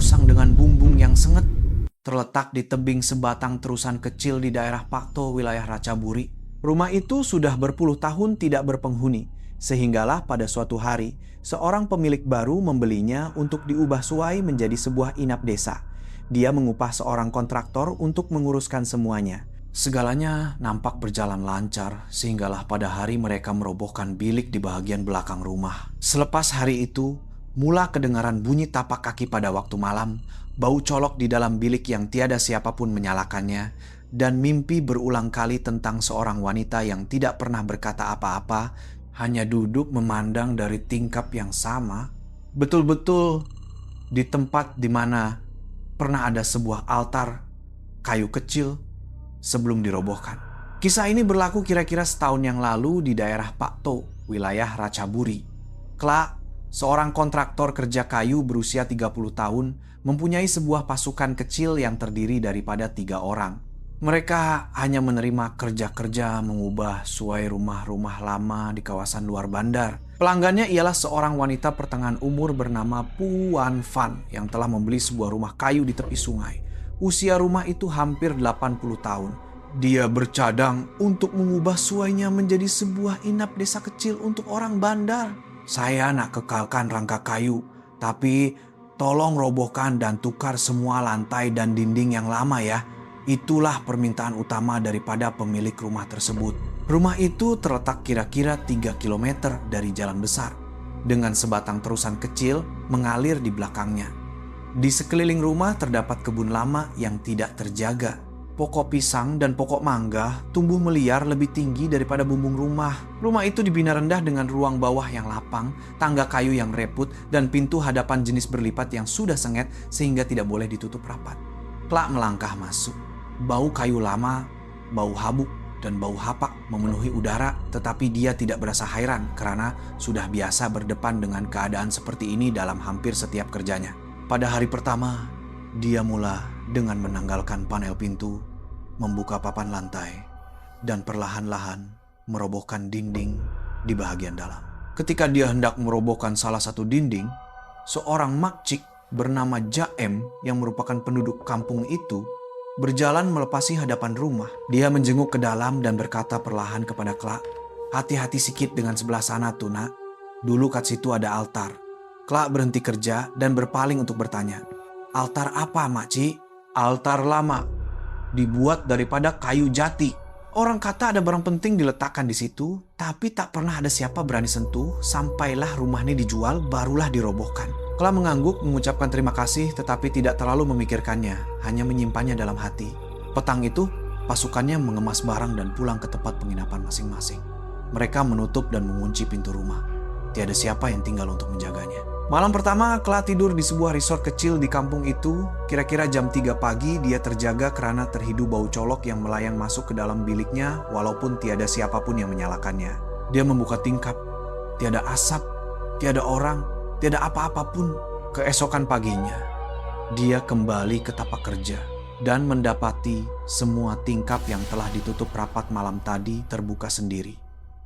usang dengan bumbung yang sengit, terletak di tebing sebatang terusan kecil di daerah Pakto, wilayah Ratchaburi. Rumah itu sudah berpuluh tahun tidak berpenghuni, sehinggalah pada suatu hari, seorang pemilik baru membelinya untuk diubah suai menjadi sebuah inap desa. Dia mengupah seorang kontraktor untuk menguruskan semuanya. Segalanya nampak berjalan lancar, sehinggalah pada hari mereka merobohkan bilik di bagian belakang rumah. Selepas hari itu, mula kedengaran bunyi tapak kaki pada waktu malam, bau colok di dalam bilik yang tiada siapapun menyalakannya, dan mimpi berulang kali tentang seorang wanita yang tidak pernah berkata apa-apa, hanya duduk memandang dari tingkap yang sama, betul-betul di tempat di mana pernah ada sebuah altar kayu kecil sebelum dirobohkan. Kisah ini berlaku kira-kira setahun yang lalu di daerah Pakto, wilayah Ratchaburi. Kelak, seorang kontraktor kerja kayu berusia 30 tahun mempunyai sebuah pasukan kecil yang terdiri daripada 3 orang. Mereka hanya menerima kerja-kerja mengubah suai rumah-rumah lama di kawasan luar bandar. Pelanggannya ialah seorang wanita pertengahan umur bernama Puan Fan yang telah membeli sebuah rumah kayu di tepi sungai. Usia rumah itu hampir 80 tahun. Dia bercadang untuk mengubah suainya menjadi sebuah inap desa kecil untuk orang bandar. Saya nak kekalkan rangka kayu, tapi tolong robohkan dan tukar semua lantai dan dinding yang lama ya. Itulah permintaan utama daripada pemilik rumah tersebut. Rumah itu terletak kira-kira 3 km dari jalan besar, dengan sebatang terusan kecil mengalir di belakangnya. Di sekeliling rumah terdapat kebun lama yang tidak terjaga. Pokok pisang dan pokok mangga tumbuh meliar lebih tinggi daripada bumbung rumah. Rumah itu dibina rendah dengan ruang bawah yang lapang, tangga kayu yang reput, dan pintu hadapan jenis berlipat yang sudah sengit sehingga tidak boleh ditutup rapat. Kelak melangkah masuk. Bau kayu lama, bau habuk, dan bau hapak memenuhi udara, tetapi dia tidak berasa heran karena sudah biasa berdepan dengan keadaan seperti ini dalam hampir setiap kerjanya. Pada hari pertama, dia mula dengan menanggalkan panel pintu, membuka papan lantai, dan perlahan-lahan merobohkan dinding di bagian dalam. Ketika dia hendak merobohkan salah satu dinding, seorang makcik bernama Jaem yang merupakan penduduk kampung itu berjalan melepasi hadapan rumah. Dia menjenguk ke dalam dan berkata perlahan kepada Kelak, "Hati-hati sikit dengan sebelah sana tuh nak. Dulu kat situ ada altar." Kelak berhenti kerja dan berpaling untuk bertanya, "Altar apa, makcik?" "Altar lama, dibuat daripada kayu jati. Orang kata ada barang penting diletakkan di situ, tapi tak pernah ada siapa berani sentuh, sampailah rumah ini dijual, barulah dirobohkan." Kelak mengangguk mengucapkan terima kasih, tetapi tidak terlalu memikirkannya, hanya menyimpannya dalam hati. Petang itu, pasukannya mengemas barang dan pulang ke tempat penginapan masing-masing. Mereka menutup dan mengunci pintu rumah. Tiada siapa yang tinggal untuk menjaganya. Malam pertama, Kelak tidur di sebuah resort kecil di kampung itu. Kira-kira jam 3 pagi, dia terjaga karena terhidu bau colok yang melayang masuk ke dalam biliknya walaupun tiada siapapun yang menyalakannya. Dia membuka tingkap. Tiada asap, tiada orang, tiada apa-apa pun. Keesokan paginya, dia kembali ke tapak kerja dan mendapati semua tingkap yang telah ditutup rapat malam tadi terbuka sendiri.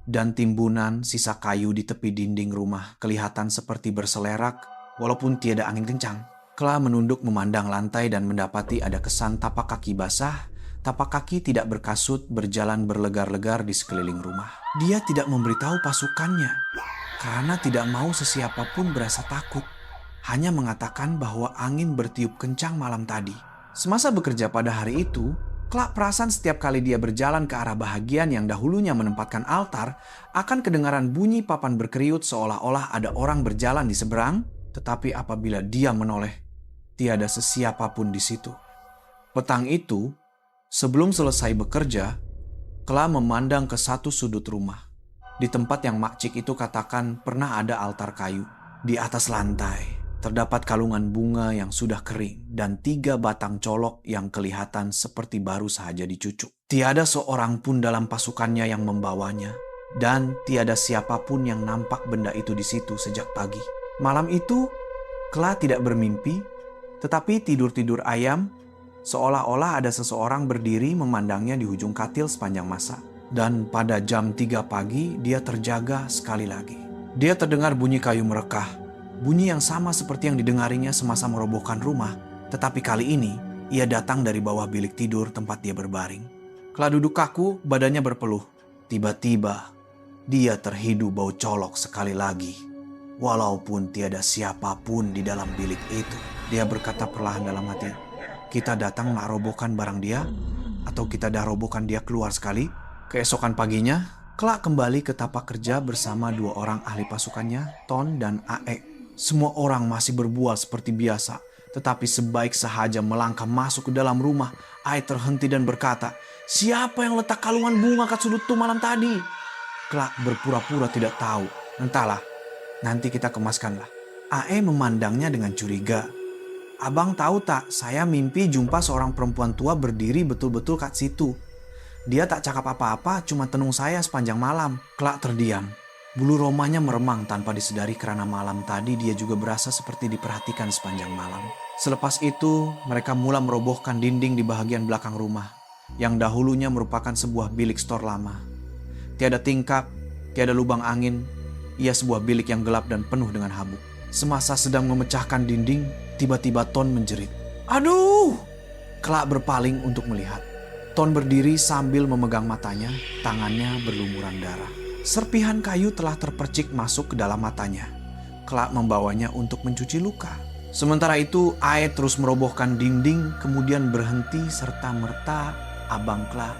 Dan timbunan sisa kayu di tepi dinding rumah kelihatan seperti berselerak walaupun tiada angin kencang. Kelak menunduk memandang lantai dan mendapati ada kesan tapak kaki basah. Tapak kaki tidak berkasut berjalan berlegar-legar di sekeliling rumah. Dia tidak memberitahu pasukannya karena tidak mau sesiapapun berasa takut. Hanya mengatakan bahwa angin bertiup kencang malam tadi. Semasa bekerja pada hari itu, Kelak perasan setiap kali dia berjalan ke arah bahagian yang dahulunya menempatkan altar, akan kedengaran bunyi papan berkeriut seolah-olah ada orang berjalan di seberang, tetapi apabila dia menoleh, tiada sesiapapun di situ. Petang itu, sebelum selesai bekerja, Kelak memandang ke satu sudut rumah. Di tempat yang makcik itu katakan pernah ada altar kayu. Di atas lantai, terdapat kalungan bunga yang sudah kering dan 3 batang colok yang kelihatan seperti baru saja dicucuk. Tiada seorang pun dalam pasukannya yang membawanya, dan tiada siapapun yang nampak benda itu di situ sejak pagi. Malam itu, Kelak tidak bermimpi, tetapi tidur-tidur ayam, seolah-olah ada seseorang berdiri memandangnya di ujung katil sepanjang masa. Dan pada jam 3 pagi, dia terjaga sekali lagi. Dia terdengar bunyi kayu merekah. Bunyi yang sama seperti yang didengarinya semasa merobohkan rumah, tetapi kali ini ia datang dari bawah bilik tidur tempat dia berbaring. Kla duduk kaku, badannya berpeluh. Tiba-tiba, dia terhidu bau colok sekali lagi. Walaupun tiada siapapun di dalam bilik itu, dia berkata perlahan dalam hati, "Kita datang merobohkan barang dia? Atau kita dah robohkan dia keluar sekali?" Keesokan paginya, Kla kembali ke tapak kerja bersama 2 orang ahli pasukannya, Ton dan Ae. Semua orang masih berbual seperti biasa, tetapi sebaik sahaja melangkah masuk ke dalam rumah, Ae terhenti dan berkata, "Siapa yang letak kalungan bunga kat sudut tuh malam tadi?" Kla berpura-pura tidak tahu. "Entahlah, nanti kita kemaskanlah." Ae memandangnya dengan curiga. "Abang tahu tak, saya mimpi jumpa seorang perempuan tua berdiri betul-betul kat situ. Dia tak cakap apa-apa, cuma tenung saya sepanjang malam." Kla terdiam. Bulu romanya meremang tanpa disedari karena malam tadi dia juga berasa seperti diperhatikan sepanjang malam. Selepas itu, mereka mulai merobohkan dinding di bagian belakang rumah, yang dahulunya merupakan sebuah bilik stor lama. Tiada tingkap, tiada lubang angin, ia sebuah bilik yang gelap dan penuh dengan habuk. Semasa sedang memecahkan dinding, tiba-tiba Ton menjerit, "Aduh!" Kla berpaling untuk melihat. Ton berdiri sambil memegang matanya, tangannya berlumuran darah. Serpihan kayu telah terpercik masuk ke dalam matanya. Kla membawanya untuk mencuci luka. Sementara itu, Ae terus merobohkan dinding, kemudian berhenti serta merta Abang Kla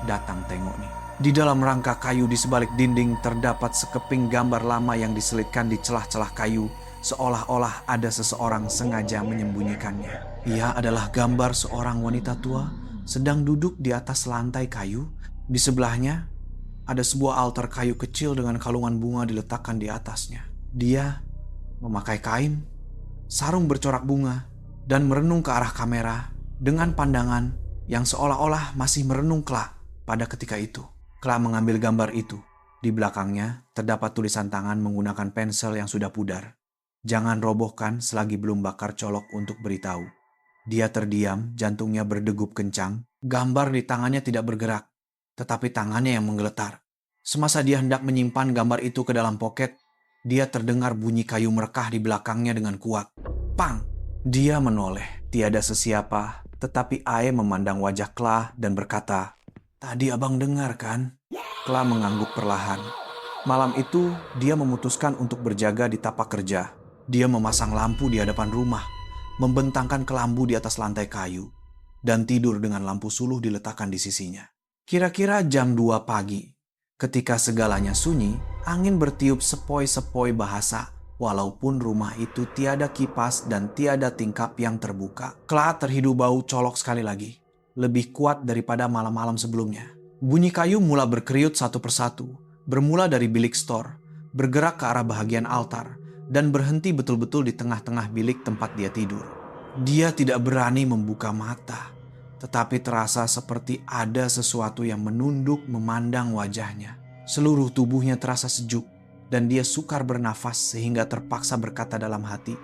datang tengok nih. Di dalam rangka kayu di sebalik dinding terdapat sekeping gambar lama yang diselitkan di celah-celah kayu, seolah-olah ada seseorang sengaja menyembunyikannya. Ia adalah gambar seorang wanita tua sedang duduk di atas lantai kayu. Di sebelahnya ada sebuah altar kayu kecil dengan kalungan bunga diletakkan di atasnya. Dia memakai kain, sarung bercorak bunga, dan merenung ke arah kamera dengan pandangan yang seolah-olah masih merenung Kla pada ketika itu. Kla mengambil gambar itu. Di belakangnya terdapat tulisan tangan menggunakan pensel yang sudah pudar. "Jangan robohkan selagi belum bakar colok untuk beritahu." Dia terdiam, jantungnya berdegup kencang. Gambar di tangannya tidak bergerak, tetapi tangannya yang menggeletar. Semasa dia hendak menyimpan gambar itu ke dalam poket, dia terdengar bunyi kayu merekah di belakangnya dengan kuat. Pang! Dia menoleh. Tiada sesiapa, tetapi Ae memandang wajah Kla dan berkata, "Tadi abang dengar kan?" Kla mengangguk perlahan. Malam itu, dia memutuskan untuk berjaga di tapak kerja. Dia memasang lampu di hadapan rumah, membentangkan kelambu di atas lantai kayu, dan tidur dengan lampu suluh diletakkan di sisinya. Kira-kira jam 2 pagi, ketika segalanya sunyi, angin bertiup sepoi-sepoi bahasa, walaupun rumah itu tiada kipas dan tiada tingkap yang terbuka. Kla terhidu bau colok sekali lagi, lebih kuat daripada malam-malam sebelumnya. Bunyi kayu mulai berkeriut satu persatu, bermula dari bilik stor, bergerak ke arah bahagian altar, dan berhenti betul-betul di tengah-tengah bilik tempat dia tidur. Dia tidak berani membuka mata, tetapi terasa seperti ada sesuatu yang menunduk memandang wajahnya. Seluruh tubuhnya terasa sejuk, dan dia sukar bernafas sehingga terpaksa berkata dalam hati,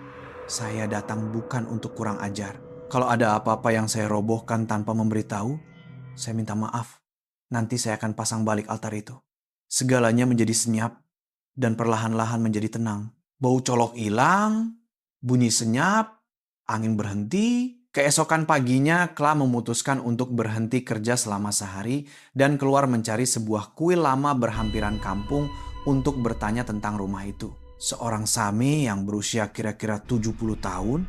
"Saya datang bukan untuk kurang ajar. Kalau ada apa-apa yang saya robohkan tanpa memberitahu, saya minta maaf. Nanti saya akan pasang balik altar itu." Segalanya menjadi senyap, dan perlahan-lahan menjadi tenang. Bau colok hilang, bunyi senyap, angin berhenti. Keesokan paginya, Kla memutuskan untuk berhenti kerja selama sehari dan keluar mencari sebuah kuil lama berhampiran kampung untuk bertanya tentang rumah itu. Seorang Sami yang berusia kira-kira 70 tahun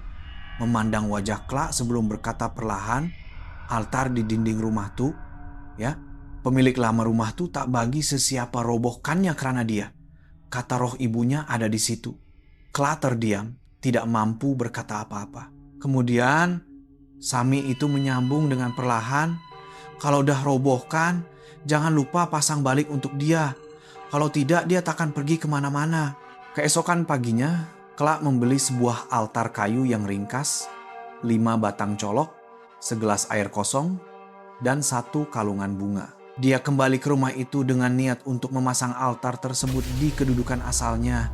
memandang wajah Kla sebelum berkata perlahan, "Altar di dinding rumah tuh, ya, pemilik lama rumah tuh tak bagi sesiapa robohkannya karena dia. Kata roh ibunya ada di situ." Kla terdiam, tidak mampu berkata apa-apa. Kemudian Sami itu menyambung dengan perlahan, "Kalau udah robohkan, jangan lupa pasang balik untuk dia. Kalau tidak, dia takkan pergi kemana-mana." Keesokan paginya, Kla membeli sebuah altar kayu yang ringkas, 5 batang colok, segelas air kosong, dan 1 kalungan bunga. Dia kembali ke rumah itu dengan niat untuk memasang altar tersebut di kedudukan asalnya,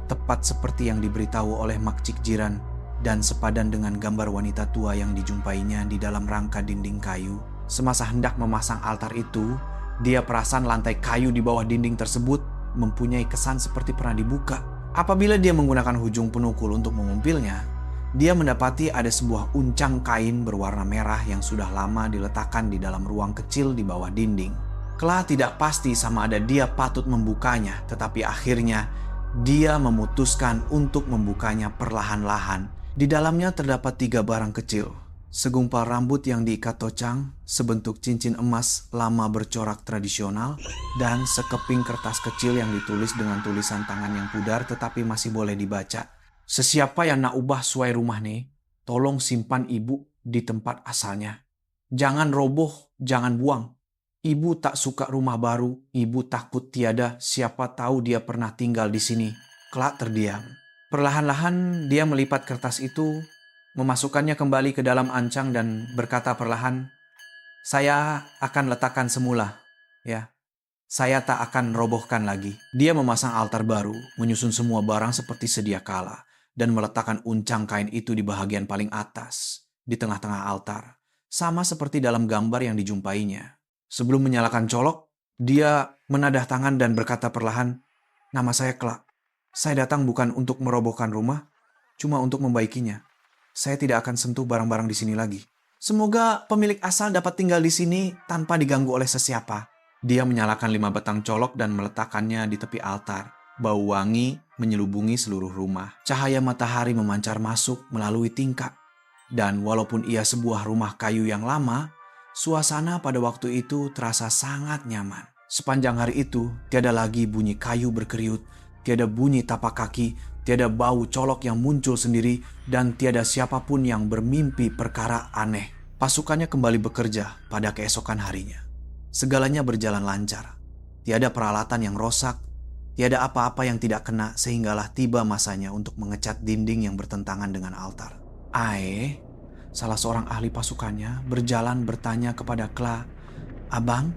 tepat seperti yang diberitahu oleh makcik jiran dan sepadan dengan gambar wanita tua yang dijumpainya di dalam rangka dinding kayu. Semasa hendak memasang altar itu, dia perasan lantai kayu di bawah dinding tersebut mempunyai kesan seperti pernah dibuka. Apabila dia menggunakan hujung penukul untuk mengumpilnya, dia mendapati ada sebuah uncang kain berwarna merah yang sudah lama diletakkan di dalam ruang kecil di bawah dinding. Kla tidak pasti sama ada dia patut membukanya, tetapi akhirnya dia memutuskan untuk membukanya perlahan-lahan. Di dalamnya terdapat 3 barang kecil. Segumpal rambut yang diikat tocang, sebentuk cincin emas lama bercorak tradisional, dan sekeping kertas kecil yang ditulis dengan tulisan tangan yang pudar tetapi masih boleh dibaca. Sesiapa yang nak ubah suai rumah nih, tolong simpan ibu di tempat asalnya. Jangan roboh, jangan buang. Ibu tak suka rumah baru, ibu takut tiada siapa tahu dia pernah tinggal di sini. Kla terdiam. Perlahan-lahan dia melipat kertas itu, memasukkannya kembali ke dalam ancang dan berkata perlahan, "Saya akan letakkan semula, ya. Saya tak akan robohkan lagi." Dia memasang altar baru, menyusun semua barang seperti sedia kala, dan meletakkan uncang kain itu di bahagian paling atas, di tengah-tengah altar, sama seperti dalam gambar yang dijumpainya. Sebelum menyalakan colok, dia menadah tangan dan berkata perlahan, "Nama saya Kla. Saya datang bukan untuk merobohkan rumah, cuma untuk membaikinya. Saya tidak akan sentuh barang-barang di sini lagi. Semoga pemilik asal dapat tinggal di sini tanpa diganggu oleh sesiapa." Dia menyalakan 5 batang colok dan meletakkannya di tepi altar. Bau wangi menyelubungi seluruh rumah. Cahaya matahari memancar masuk melalui tingkap. Dan walaupun ia sebuah rumah kayu yang lama, suasana pada waktu itu terasa sangat nyaman. Sepanjang hari itu, tiada lagi bunyi kayu berkeriut, tiada bunyi tapak kaki, tiada bau colok yang muncul sendiri, dan tiada siapapun yang bermimpi perkara aneh. Pasukannya kembali bekerja pada keesokan harinya. Segalanya berjalan lancar. Tiada peralatan yang rosak, tiada apa-apa yang tidak kena, sehinggalah tiba masanya untuk mengecat dinding yang bertentangan dengan altar. Ae, salah seorang ahli pasukannya, berjalan bertanya kepada Kla, "Abang,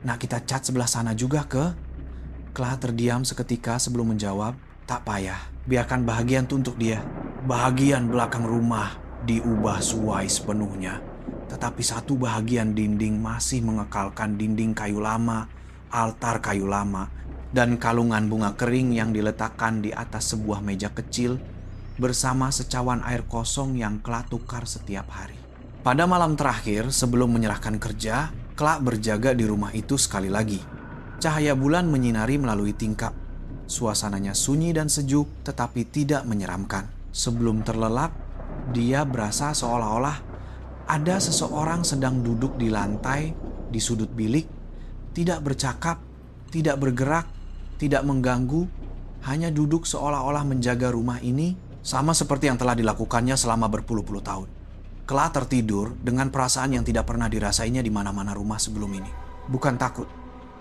nak kita cat sebelah sana juga ke?" Kla terdiam seketika sebelum menjawab, "Tak payah, biarkan bahagian itu untuk dia. Bahagian belakang rumah diubah suai sepenuhnya. Tetapi satu bahagian dinding masih mengekalkan dinding kayu lama, altar kayu lama, dan kalungan bunga kering yang diletakkan di atas sebuah meja kecil bersama secawan air kosong yang Kla tukar setiap hari." Pada malam terakhir sebelum menyerahkan kerja, Kla berjaga di rumah itu sekali lagi. Cahaya bulan menyinari melalui tingkap. Suasananya sunyi dan sejuk tetapi tidak menyeramkan. Sebelum terlelap, dia berasa seolah-olah ada seseorang sedang duduk di lantai, di sudut bilik, tidak bercakap, tidak bergerak, tidak mengganggu, hanya duduk seolah-olah menjaga rumah ini sama seperti yang telah dilakukannya selama berpuluh-puluh tahun. Kla tertidur dengan perasaan yang tidak pernah dirasainya di mana-mana rumah sebelum ini. Bukan takut,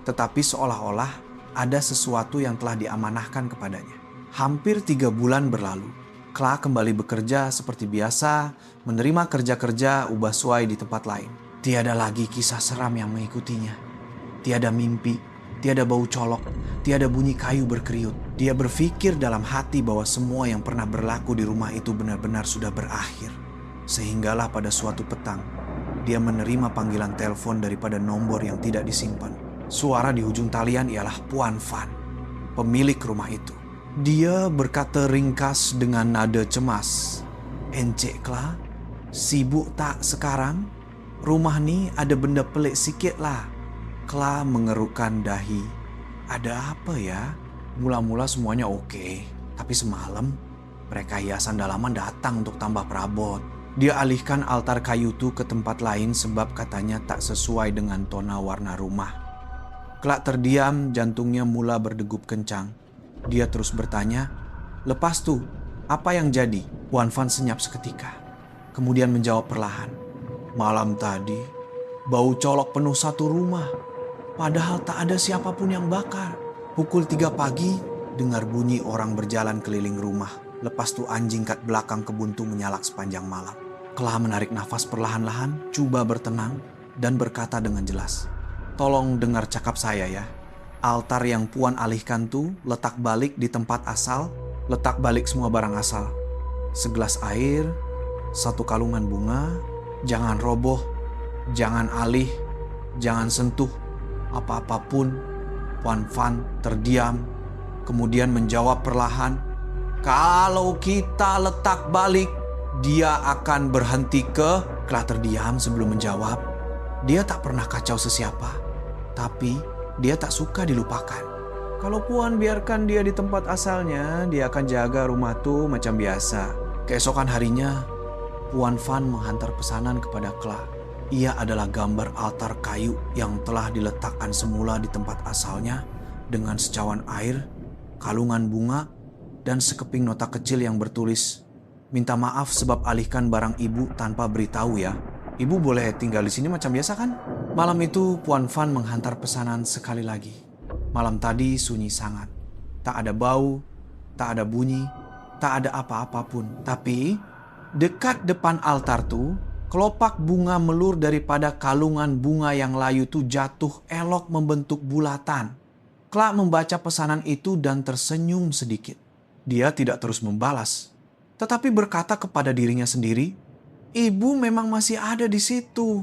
tetapi seolah-olah ada sesuatu yang telah diamanahkan kepadanya. Hampir 3 bulan berlalu. Kla kembali bekerja seperti biasa, menerima kerja-kerja ubah suai di tempat lain. Tiada lagi kisah seram yang mengikutinya. Tiada mimpi, tiada bau colok, tiada bunyi kayu berkeriut. Dia berpikir dalam hati bahwa semua yang pernah berlaku di rumah itu benar-benar sudah berakhir. Sehinggalah pada suatu petang, dia menerima panggilan telepon daripada nomor yang tidak disimpan. Suara di ujung talian ialah Puan Van, pemilik rumah itu. Dia berkata ringkas dengan nada cemas, "Encik Kla, sibuk tak sekarang? Rumah ni ada benda pelik sikit lah." Kla mengerutkan dahi. "Ada apa ya?" Mula-mula semuanya oke, tapi semalam mereka hiasan dalaman datang untuk tambah perabot. Dia alihkan altar kayu itu ke tempat lain sebab katanya tak sesuai dengan tona warna rumah. Kla terdiam, jantungnya mula berdegup kencang. Dia terus bertanya, "Lepas tu, apa yang jadi?" Puan Van senyap seketika. Kemudian menjawab perlahan, "Malam tadi, bau colok penuh satu rumah. Padahal tak ada siapapun yang bakar. Pukul 3 pagi, dengar bunyi orang berjalan keliling rumah. Lepas tu anjing kat belakang kebun tu menyalak sepanjang malam." Kla menarik nafas perlahan-lahan, cuba bertenang, dan berkata dengan jelas, "Tolong dengar cakap saya ya. Altar yang Puan alihkan tu letak balik di tempat asal, letak balik semua barang asal. Segelas air, 1 kalungan bunga, jangan roboh, jangan alih, jangan sentuh apa-apapun." Puan Van terdiam, kemudian menjawab perlahan, Kalau kita letak balik, dia akan berhenti ke... Kla terdiam sebelum menjawab. Dia tak pernah kacau sesiapa, tapi dia tak suka dilupakan. Kalau Puan biarkan dia di tempat asalnya, dia akan jaga rumah tuh macam biasa. Keesokan harinya, Puan Van menghantar pesanan kepada Kla. Ia adalah gambar altar kayu yang telah diletakkan semula di tempat asalnya dengan secawan air, kalungan bunga, dan sekeping nota kecil yang bertulis, "Minta maaf sebab alihkan barang ibu tanpa beritahu ya. Ibu boleh tinggal di sini macam biasa kan?" Malam itu Puan Van menghantar pesanan sekali lagi. Malam tadi sunyi sangat. Tak ada bau, tak ada bunyi, tak ada apa-apa pun. Tapi dekat depan altar tuh, kelopak bunga melur daripada kalungan bunga yang layu tuh jatuh elok membentuk bulatan. Kla membaca pesanan itu dan tersenyum sedikit. Dia tidak terus membalas, tetapi berkata kepada dirinya sendiri, "Ibu memang masih ada di situ."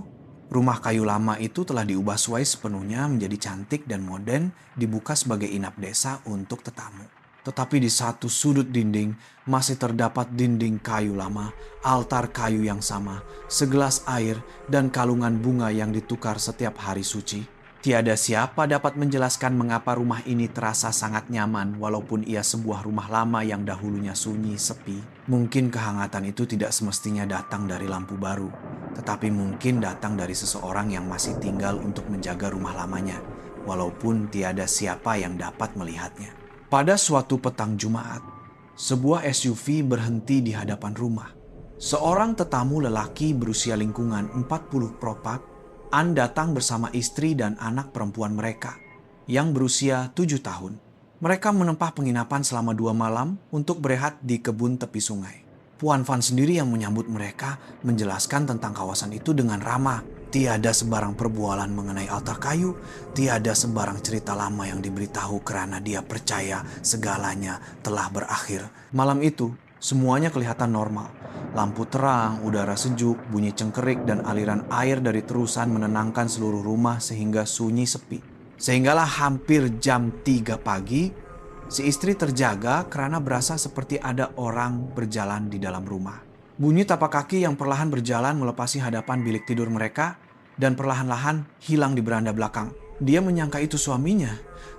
Rumah kayu lama itu telah diubah suai sepenuhnya menjadi cantik dan modern, dibuka sebagai inap desa untuk tetamu. Tetapi di satu sudut dinding masih terdapat dinding kayu lama, altar kayu yang sama, segelas air, dan kalungan bunga yang ditukar setiap hari suci. Tiada siapa dapat menjelaskan mengapa rumah ini terasa sangat nyaman walaupun ia sebuah rumah lama yang dahulunya sunyi, sepi. Mungkin kehangatan itu tidak semestinya datang dari lampu baru, tetapi mungkin datang dari seseorang yang masih tinggal untuk menjaga rumah lamanya, walaupun tiada siapa yang dapat melihatnya. Pada suatu petang Jumat, sebuah SUV berhenti di hadapan rumah. Seorang tetamu lelaki berusia lingkungan 40 propak datang bersama istri dan anak perempuan mereka yang berusia 7 tahun. Mereka menempah penginapan selama 2 malam untuk berehat di kebun tepi sungai. Puan Van sendiri yang menyambut mereka menjelaskan tentang kawasan itu dengan ramah. Tiada sebarang perbualan mengenai altar kayu, tiada sebarang cerita lama yang diberitahu karena dia percaya segalanya telah berakhir. Malam itu, semuanya kelihatan normal. Lampu terang, udara sejuk, bunyi cengkerik, dan aliran air dari terusan menenangkan seluruh rumah sehingga sunyi sepi. Sehinggalah hampir jam 3 pagi, si istri terjaga karena berasa seperti ada orang berjalan di dalam rumah. Bunyi tapak kaki yang perlahan berjalan melepasi hadapan bilik tidur mereka dan perlahan-lahan hilang di beranda belakang. Dia menyangka itu suaminya,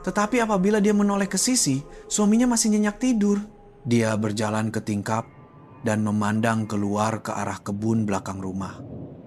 tetapi apabila dia menoleh ke sisi, suaminya masih nyenyak tidur. Dia berjalan ke tingkap dan memandang keluar ke arah kebun belakang rumah.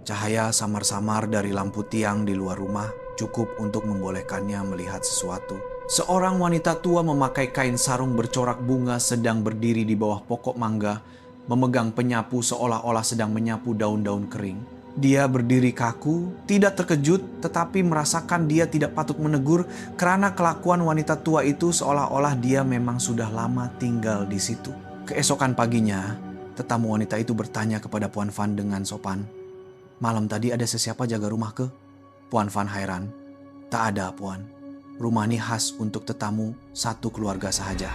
Cahaya samar-samar dari lampu tiang di luar rumah cukup untuk membolehkannya melihat sesuatu. Seorang wanita tua memakai kain sarung bercorak bunga sedang berdiri di bawah pokok mangga, memegang penyapu seolah-olah sedang menyapu daun-daun kering. Dia berdiri kaku, tidak terkejut, tetapi merasakan dia tidak patut menegur karena kelakuan wanita tua itu seolah-olah dia memang sudah lama tinggal di situ. Keesokan paginya, tetamu wanita itu bertanya kepada Puan Van dengan sopan, "Malam tadi ada sesiapa jaga rumah ke?" Puan Van heran. "Tak ada, Puan. Rumah ini khas untuk tetamu satu keluarga sahaja."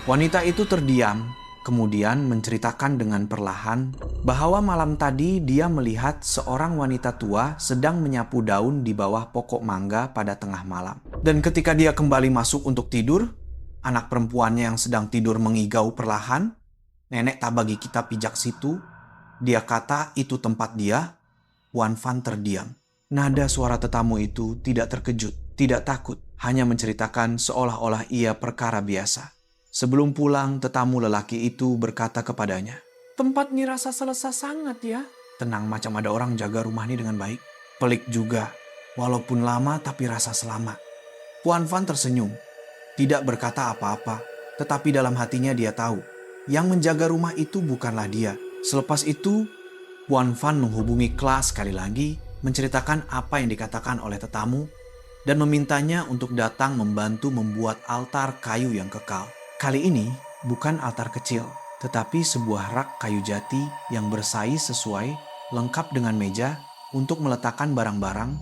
Wanita itu terdiam, kemudian menceritakan dengan perlahan bahwa malam tadi dia melihat seorang wanita tua sedang menyapu daun di bawah pokok mangga pada tengah malam. Dan ketika dia kembali masuk untuk tidur, anak perempuannya yang sedang tidur mengigau perlahan, "Nenek tak bagi kita pijak situ." Dia kata itu tempat dia. Puan Van terdiam. Nada suara tetamu itu tidak terkejut, tidak takut, hanya menceritakan seolah-olah ia perkara biasa. Sebelum pulang, tetamu lelaki itu berkata kepadanya, "Tempat ini rasa selesa sangat ya. Tenang macam ada orang jaga rumah ini dengan baik. Pelik juga, walaupun lama tapi rasa selamat." Puan Van tersenyum, tidak berkata apa-apa, tetapi dalam hatinya dia tahu, yang menjaga rumah itu bukanlah dia. Selepas itu, Puan Van menghubungi Kla sekali lagi, menceritakan apa yang dikatakan oleh tetamu, dan memintanya untuk datang membantu membuat altar kayu yang kekal. Kali ini bukan altar kecil, tetapi sebuah rak kayu jati yang bersaiz sesuai, lengkap dengan meja untuk meletakkan barang-barang,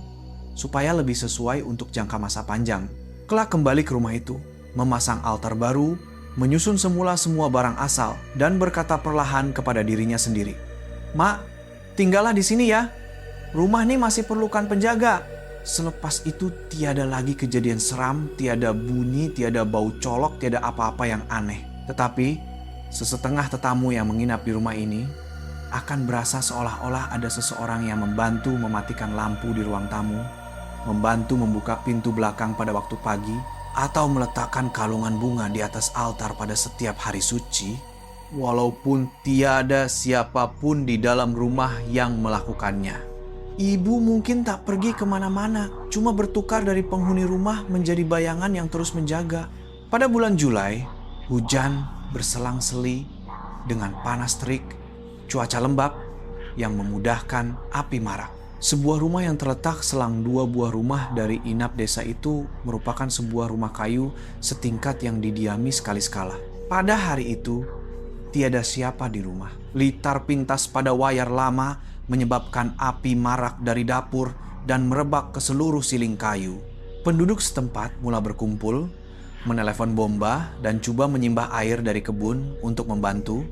supaya lebih sesuai untuk jangka masa panjang. Kla kembali ke rumah itu, memasang altar baru, menyusun semula semua barang asal, dan berkata perlahan kepada dirinya sendiri, "Mak, tinggallah di sini ya. Rumah ini masih perlukan penjaga." Selepas itu tiada lagi kejadian seram, tiada bunyi, tiada bau colok, tiada apa-apa yang aneh. Tetapi Sesetengah tetamu yang menginap di rumah ini akan berasa seolah-olah ada seseorang yang membantu mematikan lampu di ruang tamu, membantu membuka pintu belakang pada waktu pagi, atau meletakkan kalungan bunga di atas altar pada setiap hari suci, walaupun tiada siapapun di dalam rumah yang melakukannya. Ibu mungkin tak pergi kemana-mana, cuma bertukar dari penghuni rumah menjadi bayangan yang terus menjaga. Pada bulan Julai, hujan berselang-seli dengan panas terik, cuaca lembab yang memudahkan api marak. Sebuah rumah yang terletak selang 2 buah rumah dari inap desa itu merupakan sebuah rumah kayu setingkat yang didiami sekali-sekala. Pada hari itu, tiada siapa di rumah. Litar pintas pada wayar lama menyebabkan api marak dari dapur dan merebak ke seluruh siling kayu. Penduduk setempat mulai berkumpul, menelepon bomba dan coba menyimbah air dari kebun untuk membantu.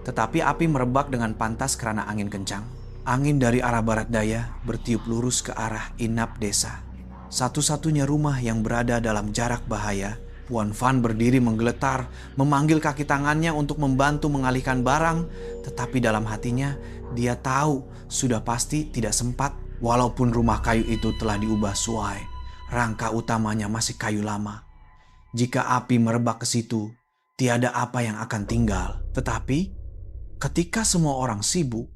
Tetapi api merebak dengan pantas karena angin kencang. Angin dari arah barat daya bertiup lurus ke arah inap desa. Satu-satunya rumah yang berada dalam jarak bahaya, Puan Van berdiri menggeletar, memanggil kaki tangannya untuk membantu mengalihkan barang. Tetapi dalam hatinya, dia tahu sudah pasti tidak sempat. Walaupun rumah kayu itu telah diubah suai, rangka utamanya masih kayu lama. Jika api merebak ke situ, tiada apa yang akan tinggal. Tetapi, ketika semua orang sibuk,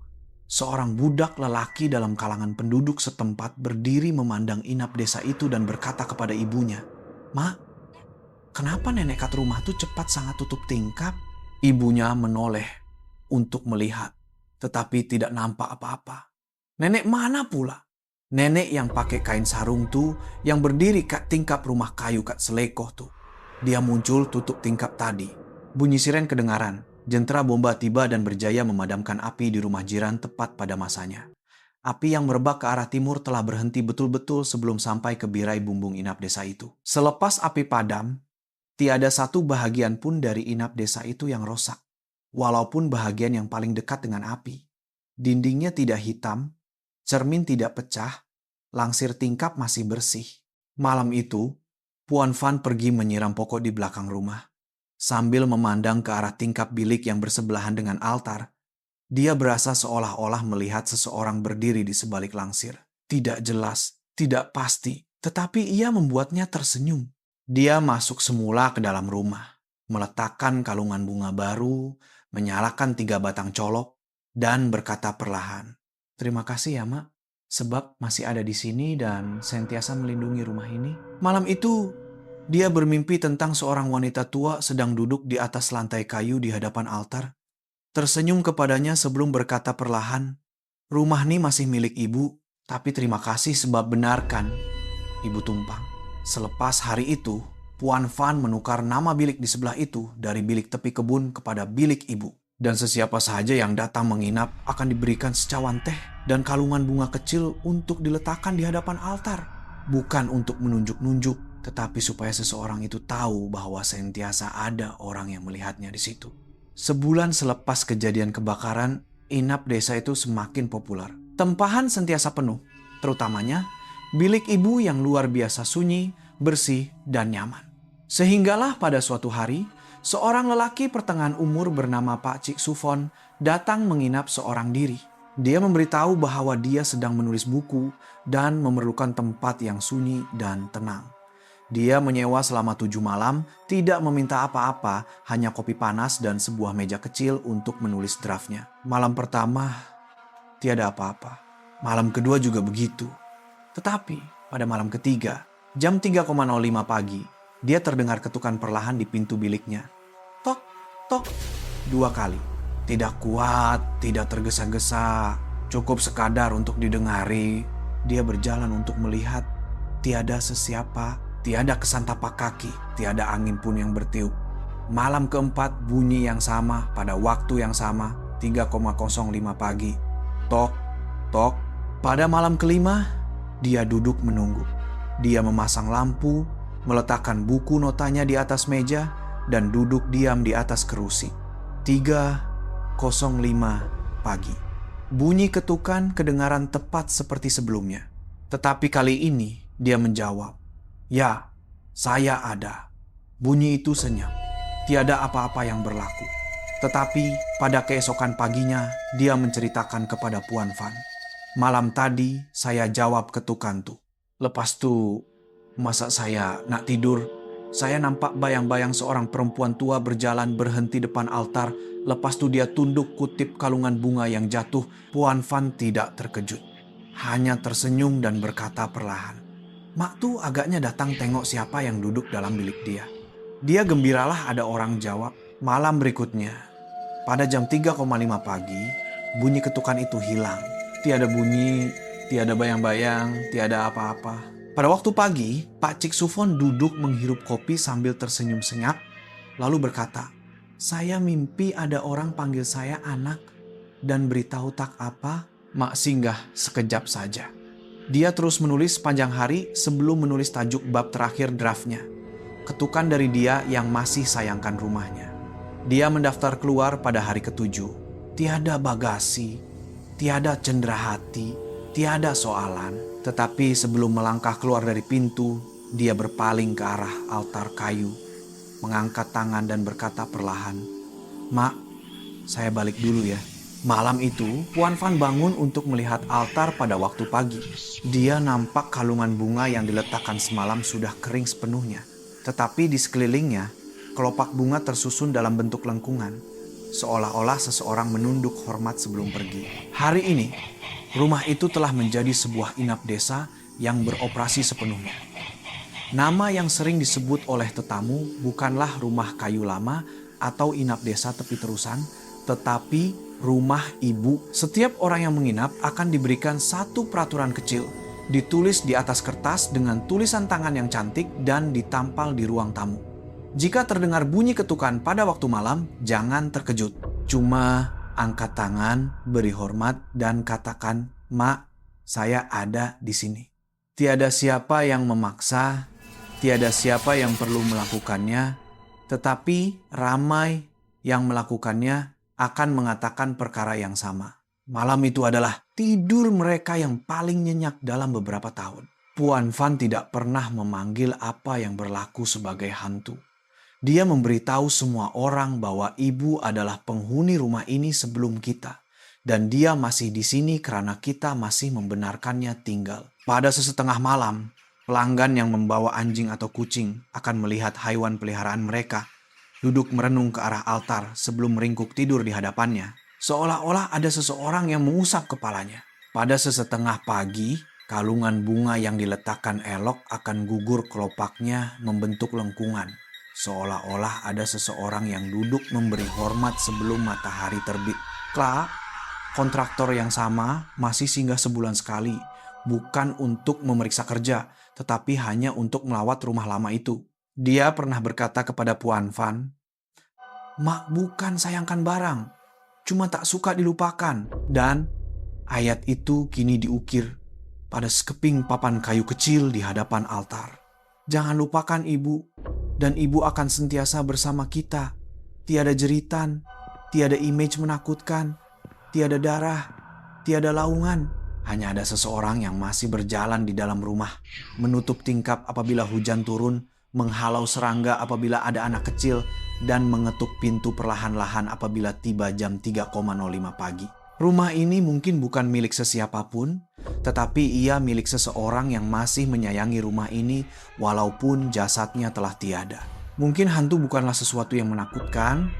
seorang budak lelaki dalam kalangan penduduk setempat berdiri memandang inap desa itu dan berkata kepada ibunya, "Mak, kenapa nenek kat rumah tuh cepat sangat tutup tingkap?" Ibunya menoleh untuk melihat, tetapi tidak nampak apa-apa. Nenek mana pula? Nenek yang pakai kain sarung tuh, yang berdiri kat tingkap rumah kayu kat Selekoh tuh. Dia muncul tutup tingkap tadi. Bunyi siren kedengaran. Jentera bomba tiba dan berjaya memadamkan api di rumah jiran tepat pada masanya. Api yang merebak ke arah timur telah berhenti betul-betul sebelum sampai ke birai bumbung inap desa itu. Selepas api padam, tiada satu bahagian pun dari inap desa itu yang rosak. Walaupun bahagian yang paling dekat dengan api. Dindingnya tidak hitam, cermin tidak pecah, langsir tingkap masih bersih. Malam itu, Puan Van pergi menyiram pokok di belakang rumah. Sambil memandang ke arah tingkap bilik yang bersebelahan dengan altar, dia berasa seolah-olah melihat seseorang berdiri di sebalik langsir. Tidak jelas, tidak pasti, tetapi ia membuatnya tersenyum. Dia masuk semula ke dalam rumah, meletakkan kalungan bunga baru, menyalakan 3 batang colok, dan berkata perlahan, "Terima kasih ya, Mak, sebab masih ada di sini dan sentiasa melindungi rumah ini." Malam itu, dia bermimpi tentang seorang wanita tua sedang duduk di atas lantai kayu di hadapan altar. Tersenyum kepadanya sebelum berkata perlahan, "Rumah ini masih milik ibu, tapi terima kasih sebab benarkan, Ibu Tumpang." Selepas hari itu, Puan Van menukar nama bilik di sebelah itu dari bilik tepi kebun kepada bilik ibu. Dan sesiapa saja yang datang menginap akan diberikan secawan teh dan kalungan bunga kecil untuk diletakkan di hadapan altar. Bukan untuk menunjuk-nunjuk, tetapi supaya seseorang itu tahu bahwa sentiasa ada orang yang melihatnya di situ. Sebulan selepas kejadian kebakaran, inap desa itu semakin populer. Tempahan sentiasa penuh, terutamanya bilik ibu yang luar biasa sunyi, bersih, dan nyaman. Sehinggalah pada suatu hari, seorang lelaki pertengahan umur bernama Pak Cik Sufon datang menginap seorang diri. Dia memberitahu bahwa dia sedang menulis buku dan memerlukan tempat yang sunyi dan tenang. Dia menyewa selama 7 malam, tidak meminta apa-apa, hanya kopi panas dan sebuah meja kecil untuk menulis draftnya. Malam pertama, tiada apa-apa. Malam kedua juga begitu. Tetapi pada malam ketiga, jam 3.05 pagi, dia terdengar ketukan perlahan di pintu biliknya. Tok, tok, 2 kali. Tidak kuat, tidak tergesa-gesa, cukup sekadar untuk didengari. Dia berjalan untuk melihat, tiada sesiapa. Tiada kesan tapak kaki, tiada angin pun yang bertiup. Malam keempat bunyi yang sama pada waktu yang sama, 3.05 pagi. Tok, tok. Pada malam kelima, dia duduk menunggu. Dia memasang lampu, meletakkan buku notanya di atas meja, dan duduk diam di atas kerusi. 3.05 pagi. Bunyi ketukan kedengaran tepat seperti sebelumnya. Tetapi kali ini dia menjawab, "Ya, saya ada." Bunyi itu senyap. Tiada apa-apa yang berlaku. Tetapi pada keesokan paginya, dia menceritakan kepada Puan Van. Malam tadi saya jawab ketukan tuh. Lepas tu, masa saya nak tidur, saya nampak bayang-bayang seorang perempuan tua berjalan berhenti depan altar. Lepas tu dia tunduk kutip kalungan bunga yang jatuh. Puan Van tidak terkejut. Hanya tersenyum dan berkata perlahan. Mak tu agaknya datang tengok siapa yang duduk dalam bilik dia. Dia gembiralah ada orang jawab. Malam berikutnya, pada jam 3,5 pagi, bunyi ketukan itu hilang. Tiada bunyi, tiada bayang-bayang, tiada apa-apa. Pada waktu pagi, Pak Cik Sufon duduk menghirup kopi sambil tersenyum senyap, lalu berkata, saya mimpi ada orang panggil saya anak dan beritahu tak apa. Mak singgah sekejap saja. Dia terus menulis sepanjang hari sebelum menulis tajuk bab terakhir draftnya. Ketukan dari dia yang masih sayangkan rumahnya. Dia mendaftar keluar pada hari ke-7. Tiada bagasi, tiada cendera hati, tiada soalan. Tetapi sebelum melangkah keluar dari pintu, dia berpaling ke arah altar kayu, mengangkat tangan dan berkata perlahan, Mak, saya balik dulu ya. Malam itu, Puan Van bangun untuk melihat altar pada waktu pagi. Dia nampak kalungan bunga yang diletakkan semalam sudah kering sepenuhnya. Tetapi di sekelilingnya, kelopak bunga tersusun dalam bentuk lengkungan, seolah-olah seseorang menunduk hormat sebelum pergi. Hari ini, rumah itu telah menjadi sebuah inap desa yang beroperasi sepenuhnya. Nama yang sering disebut oleh tetamu bukanlah rumah kayu lama atau inap desa tepi terusan, tetapi rumah ibu. Setiap orang yang menginap akan diberikan satu peraturan kecil, ditulis di atas kertas dengan tulisan tangan yang cantik dan ditampal di ruang tamu. Jika terdengar bunyi ketukan pada waktu malam, jangan terkejut. Cuma angkat tangan, beri hormat, dan katakan, Mak, saya ada di sini. Tiada siapa yang memaksa, tiada siapa yang perlu melakukannya, tetapi ramai yang melakukannya akan mengatakan perkara yang sama. Malam itu adalah tidur mereka yang paling nyenyak dalam beberapa tahun. Puan Van tidak pernah memanggil apa yang berlaku sebagai hantu. Dia memberitahu semua orang bahwa ibu adalah penghuni rumah ini sebelum kita. Dan dia masih di sini karena kita masih membenarkannya tinggal. Pada sesetengah malam, pelanggan yang membawa anjing atau kucing akan melihat haiwan peliharaan mereka duduk merenung ke arah altar sebelum meringkuk tidur di hadapannya. Seolah-olah ada seseorang yang mengusap kepalanya. Pada sesetengah pagi, kalungan bunga yang diletakkan elok akan gugur kelopaknya membentuk lengkungan. Seolah-olah ada seseorang yang duduk memberi hormat sebelum matahari terbit. Klak, kontraktor yang sama masih singgah sebulan sekali. Bukan untuk memeriksa kerja, tetapi hanya untuk melawat rumah lama itu. Dia pernah berkata kepada Puan Van, Mak bukan sayangkan barang, cuma tak suka dilupakan. Dan ayat itu kini diukir pada sekeping papan kayu kecil di hadapan altar. Jangan lupakan ibu, dan ibu akan sentiasa bersama kita. Tiada jeritan, tiada image menakutkan, tiada darah, tiada laungan. Hanya ada seseorang yang masih berjalan di dalam rumah, menutup tingkap apabila hujan turun, menghalau serangga apabila ada anak kecil, dan mengetuk pintu perlahan-lahan apabila tiba jam 3,05 pagi. Rumah ini mungkin bukan milik sesiapapun, tetapi ia milik seseorang yang masih menyayangi rumah ini walaupun jasadnya telah tiada. Mungkin hantu bukanlah sesuatu yang menakutkan,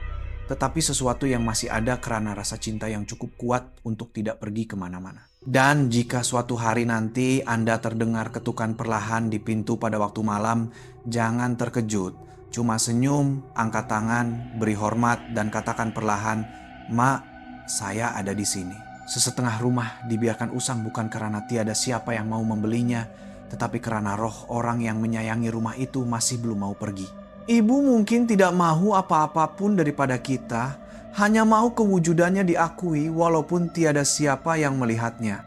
tetapi sesuatu yang masih ada karena rasa cinta yang cukup kuat untuk tidak pergi kemana-mana. Dan jika suatu hari nanti Anda terdengar ketukan perlahan di pintu pada waktu malam, jangan terkejut. Cuma senyum, angkat tangan, beri hormat, dan katakan perlahan, Mak, saya ada di sini. Sesetengah rumah dibiarkan usang bukan karena tiada siapa yang mau membelinya, tetapi karena roh orang yang menyayangi rumah itu masih belum mau pergi. Ibu mungkin tidak mahu apa-apapun daripada kita, hanya mau kewujudannya diakui walaupun tiada siapa yang melihatnya.